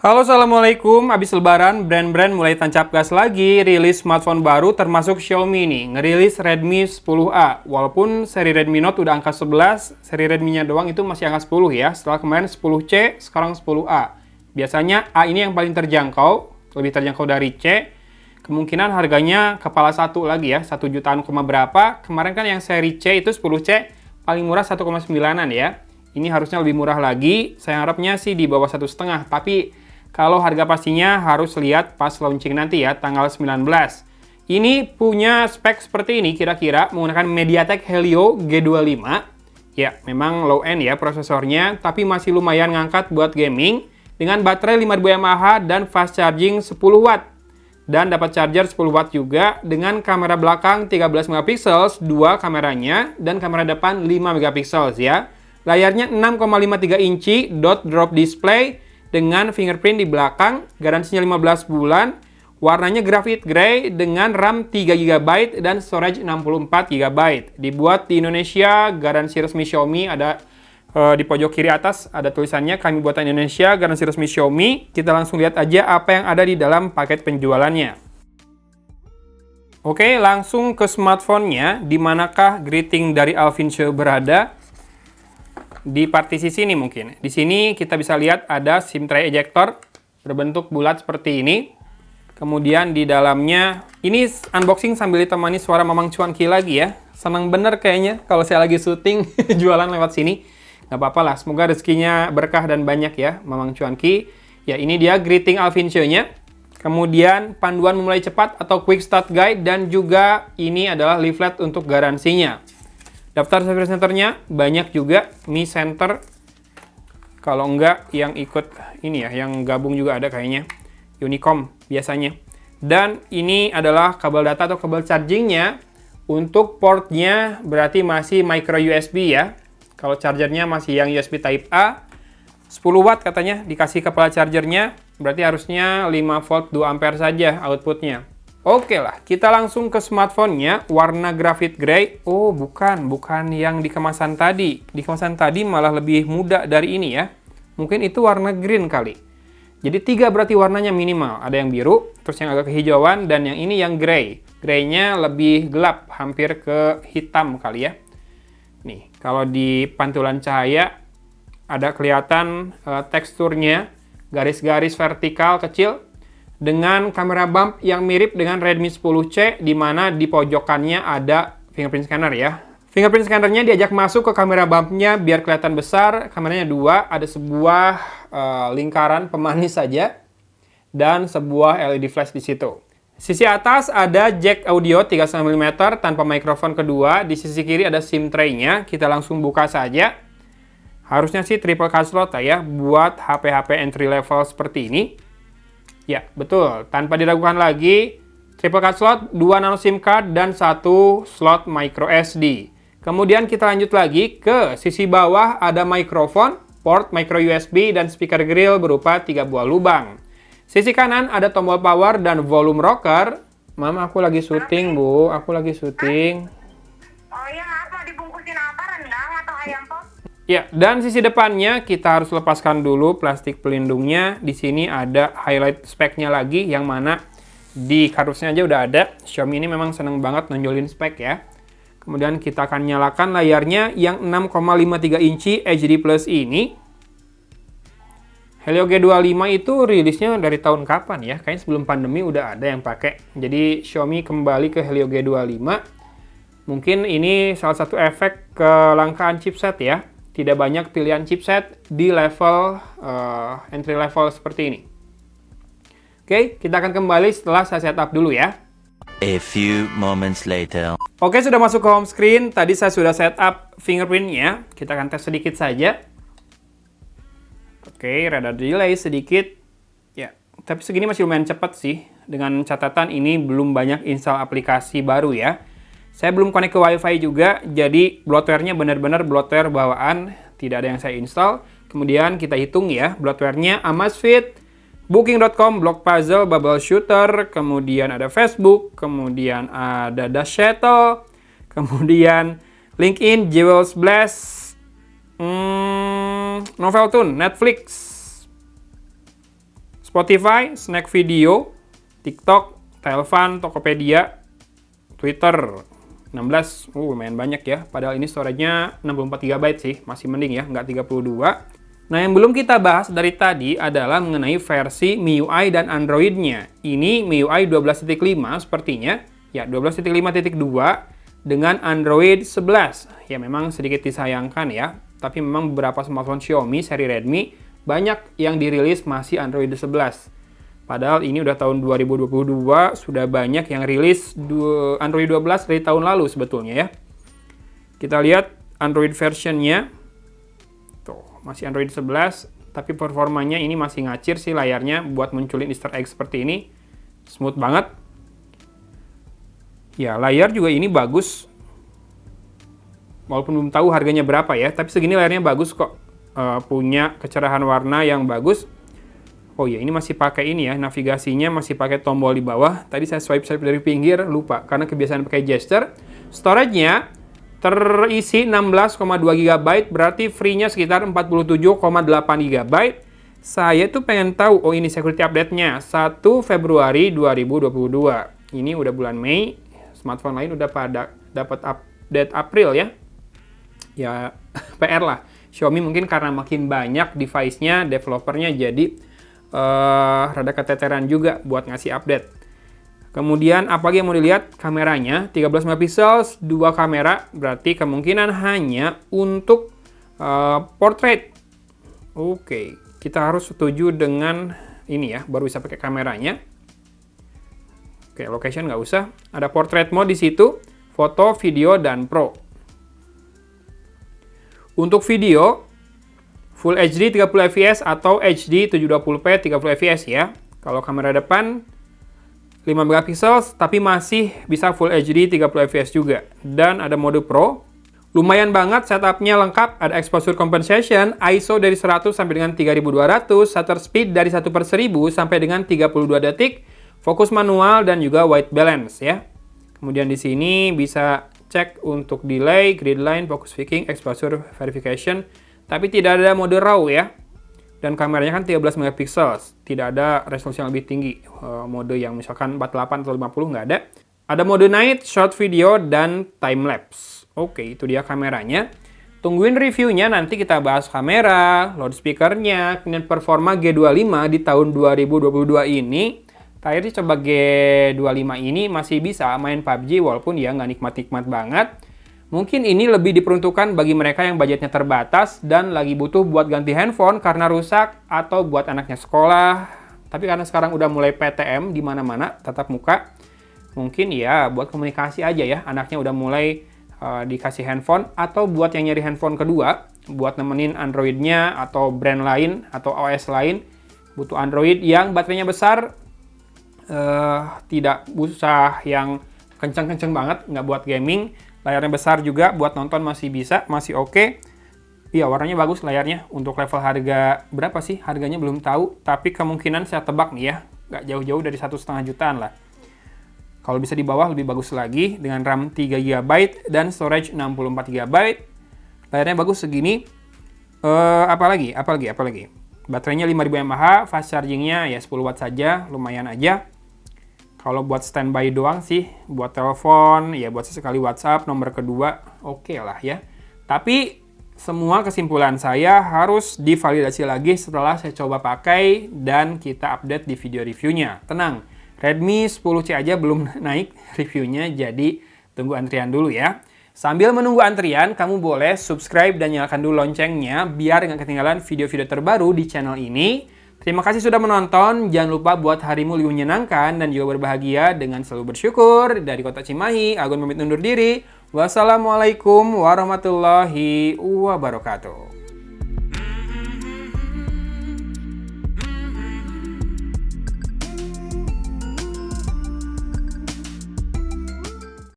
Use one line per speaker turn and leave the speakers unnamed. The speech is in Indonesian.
Halo, Assalamualaikum. Abis lebaran, brand-brand mulai tancap gas lagi, rilis smartphone baru termasuk Xiaomi nih, ngerilis Redmi 10A. Walaupun seri Redmi Note udah angka 11, seri Redmi-nya doang itu masih angka 10 ya. Setelah kemarin 10C, sekarang 10A. Biasanya A ini yang paling terjangkau, lebih terjangkau dari C. Kemungkinan harganya kepala satu lagi ya, 1 jutaan koma berapa. Kemarin kan yang seri C itu 10C, paling murah 1,9an ya. Ini harusnya lebih murah lagi, saya harapnya sih di bawah 1,5, tapi kalau harga pastinya harus lihat pas launching nanti ya, tanggal 19. Ini punya spek seperti ini kira-kira, menggunakan MediaTek Helio G25. Ya, memang low end ya prosesornya, tapi masih lumayan ngangkat buat gaming. Dengan baterai 5000 mAh dan fast charging 10 watt. Dan dapat charger 10 watt juga, dengan kamera belakang 13 megapiksel, dua kameranya, dan kamera depan 5 megapiksel ya. Layarnya 6,53 inci, dot drop display, dengan fingerprint di belakang, garansinya 15 bulan, warnanya graphite gray dengan RAM 3 GB dan storage 64 GB. Dibuat di Indonesia, garansi resmi Xiaomi ada di pojok kiri atas, ada tulisannya kami buatan Indonesia, garansi resmi Xiaomi. Kita langsung lihat aja apa yang ada di dalam paket penjualannya. Oke, langsung ke smartphone-nya. Di manakah greeting dari Alvin Sheh berada? Di partisi sini mungkin. Di sini kita bisa lihat ada SIM tray ejector berbentuk bulat seperti ini. Kemudian di dalamnya, ini unboxing sambil ditemani suara Mamang Cuanki lagi ya. Senang bener kayaknya kalau saya lagi syuting jualan lewat sini. Nggak apa-apa lah, semoga rezekinya berkah dan banyak ya Mamang Cuanki. Ya, ini dia greeting Alvin Sheh-nya. Kemudian panduan memulai cepat atau quick start guide, dan juga ini adalah leaflet untuk garansinya. Daftar service centernya banyak juga, Mi Center. Kalau enggak yang ikut ini ya, yang gabung juga ada kayaknya. Unicom biasanya. Dan ini adalah kabel data atau kabel chargingnya. Untuk portnya berarti masih micro USB ya. Kalau chargernya masih yang USB Type A. 10 watt katanya dikasih kepala chargernya. Berarti harusnya 5 volt 2 ampere saja outputnya. Oke lah, kita langsung ke smartphone-nya, warna graphite gray. Oh, bukan yang di kemasan tadi. Di kemasan tadi malah lebih muda dari ini ya. Mungkin itu warna green kali. Jadi 3 berarti warnanya minimal. Ada yang biru, terus yang agak kehijauan, dan yang ini yang gray. Gray-nya lebih gelap, hampir ke hitam kali ya. Nih, kalau di pantulan cahaya ada kelihatan teksturnya, garis-garis vertikal kecil, dengan kamera bump yang mirip dengan Redmi 10C, di mana di pojokannya ada fingerprint scanner ya. Fingerprint scannernya diajak masuk ke kamera bumpnya biar kelihatan besar. Kameranya 2, ada sebuah lingkaran pemanis saja, dan sebuah LED flash di situ. Sisi atas ada jack audio 3,5 mm tanpa mikrofon kedua. Di sisi kiri ada SIM tray-nya. Kita langsung buka saja. Harusnya sih triple card slot ya, buat HP-HP entry level seperti ini. Ya, betul. Tanpa diragukan lagi, triple card slot, 2 nano SIM card, dan 1 slot micro SD. Kemudian kita lanjut lagi ke sisi bawah, ada mikrofon, port micro USB, dan speaker grill berupa 3 buah lubang. Sisi kanan ada tombol power dan volume rocker. Mama, aku lagi syuting, Bu. Aku lagi syuting.
Oh iya, maaf, mau dibungkusin apa? Rendang atau ayam pop?
Ya, dan sisi depannya kita harus lepaskan dulu plastik pelindungnya. Di sini ada highlight speknya lagi, yang mana di kardusnya aja udah ada. Xiaomi ini memang seneng banget nonjolin spek ya. Kemudian kita akan nyalakan layarnya yang 6,53 inci HD Plus ini. Helio G25 itu rilisnya dari tahun kapan ya? Kayaknya sebelum pandemi udah ada yang pakai. Jadi Xiaomi kembali ke Helio G25. Mungkin ini salah satu efek kelangkaan chipset ya. Tidak banyak pilihan chipset di level entry level seperti ini. Oke, kita akan kembali setelah saya setup dulu ya.
A few moments later.
Oke, sudah masuk ke home screen. Tadi saya sudah setup fingerprintnya. Kita akan tes sedikit saja. Oke, rada delay sedikit. Ya, tapi segini masih lumayan cepat sih. Dengan catatan ini belum banyak install aplikasi baru ya. Saya belum connect ke WiFi juga, jadi bloatware-nya benar-benar bloatware bawaan, tidak ada yang saya install. Kemudian kita hitung ya, bloatware-nya Amazfit, Booking.com, Block Puzzle, Bubble Shooter, kemudian ada Facebook, kemudian ada Dash Shuttle, kemudian LinkedIn, Jewels Blast, Noveltoon, Netflix, Spotify, Snack Video, TikTok, Telfan, Tokopedia, Twitter. 16, lumayan banyak ya. Padahal ini storage-nya 64 GB sih, masih mending ya, nggak 32. Nah, yang belum kita bahas dari tadi adalah mengenai versi MIUI dan Android-nya. Ini MIUI 12.5 sepertinya, ya 12.5.2 dengan Android 11. Ya memang sedikit disayangkan ya, tapi memang beberapa smartphone Xiaomi seri Redmi banyak yang dirilis masih Android 11. Padahal ini udah tahun 2022, sudah banyak yang rilis Android 12 dari tahun lalu sebetulnya ya. Kita lihat Android versionnya. Tuh, masih Android 11, tapi performanya ini masih ngacir sih layarnya buat munculin Easter egg seperti ini. Smooth banget. Ya, layar juga ini bagus. Walaupun belum tahu harganya berapa ya, tapi segini layarnya bagus kok. Punya kecerahan warna yang bagus. Oh iya, ini masih pakai ini ya, navigasinya masih pakai tombol di bawah. Tadi saya swipe dari pinggir, lupa karena kebiasaan pakai gesture. Storage-nya terisi 16,2 GB, berarti free-nya sekitar 47,8 GB. Saya tuh pengen tahu, oh ini security update-nya, 1 Februari 2022. Ini udah bulan Mei, smartphone lain udah pada dapat update April ya. Ya, PR lah. Xiaomi mungkin karena makin banyak device-nya, developernya jadi rada keteteran juga buat ngasih update. Kemudian apalagi yang mau dilihat, kameranya 13 megapiksel, 2 kamera, berarti kemungkinan hanya untuk portrait. Oke, kita harus setuju dengan ini ya, baru bisa pakai kameranya. Oke, location nggak usah. Ada portrait mode di situ, foto, video, dan pro. Untuk video, Full HD 30 fps atau HD 720p 30 fps ya. Kalau kamera depan 5 megapiksel tapi masih bisa Full HD 30 fps juga. Dan ada mode Pro. Lumayan banget setupnya lengkap, ada exposure compensation, ISO dari 100 sampai dengan 3200, shutter speed dari 1/1000 sampai dengan 32 detik, fokus manual dan juga white balance ya. Kemudian di sini bisa cek untuk delay, grid line, focus picking, exposure verification. Tapi tidak ada mode RAW ya. Dan kameranya kan 13 megapiksel. Tidak ada resolusi yang lebih tinggi. Mode yang misalkan 48 atau 50 nggak ada. Ada mode night, short video, dan time lapse. Oke, itu dia kameranya. Tungguin reviewnya, nanti kita bahas kamera, loudspeakernya, kemudian performa G25 di tahun 2022 ini. Terakhir sih coba G25 ini masih bisa main PUBG walaupun ya nggak nikmat-nikmat banget. Mungkin ini lebih diperuntukkan bagi mereka yang budgetnya terbatas dan lagi butuh buat ganti handphone karena rusak atau buat anaknya sekolah. Tapi karena sekarang udah mulai PTM di mana-mana, tatap muka, mungkin ya buat komunikasi aja ya. Anaknya udah mulai dikasih handphone atau buat yang nyari handphone kedua, buat nemenin Android-nya atau brand lain atau OS lain, butuh Android yang baterainya besar, tidak usah yang kenceng-kenceng banget, nggak buat gaming. Layarnya besar juga, buat nonton masih bisa, masih oke. Iya, warnanya bagus layarnya. Untuk level harga berapa sih? Harganya belum tahu, tapi kemungkinan saya tebak nih ya, nggak jauh-jauh dari 1,5 jutaan lah. Kalau bisa di bawah lebih bagus lagi, dengan RAM 3 GB dan storage 64 GB. Layarnya bagus segini. Apalagi? Baterainya 5000 mAh, fast chargingnya ya 10 watt saja, lumayan aja. Kalau buat standby doang sih, buat telepon, ya buat sesekali WhatsApp, nomor kedua, oke lah ya. Tapi semua kesimpulan saya harus divalidasi lagi setelah saya coba pakai dan kita update di video reviewnya. Tenang, Redmi 10C aja belum naik reviewnya, jadi tunggu antrian dulu ya. Sambil menunggu antrian, kamu boleh subscribe dan nyalakan dulu loncengnya biar nggak ketinggalan video-video terbaru di channel ini. Terima kasih sudah menonton, jangan lupa buat harimu lebih menyenangkan dan juga berbahagia dengan selalu bersyukur. Dari Kota Cimahi, Agun pamit undur diri. Wassalamualaikum warahmatullahi wabarakatuh.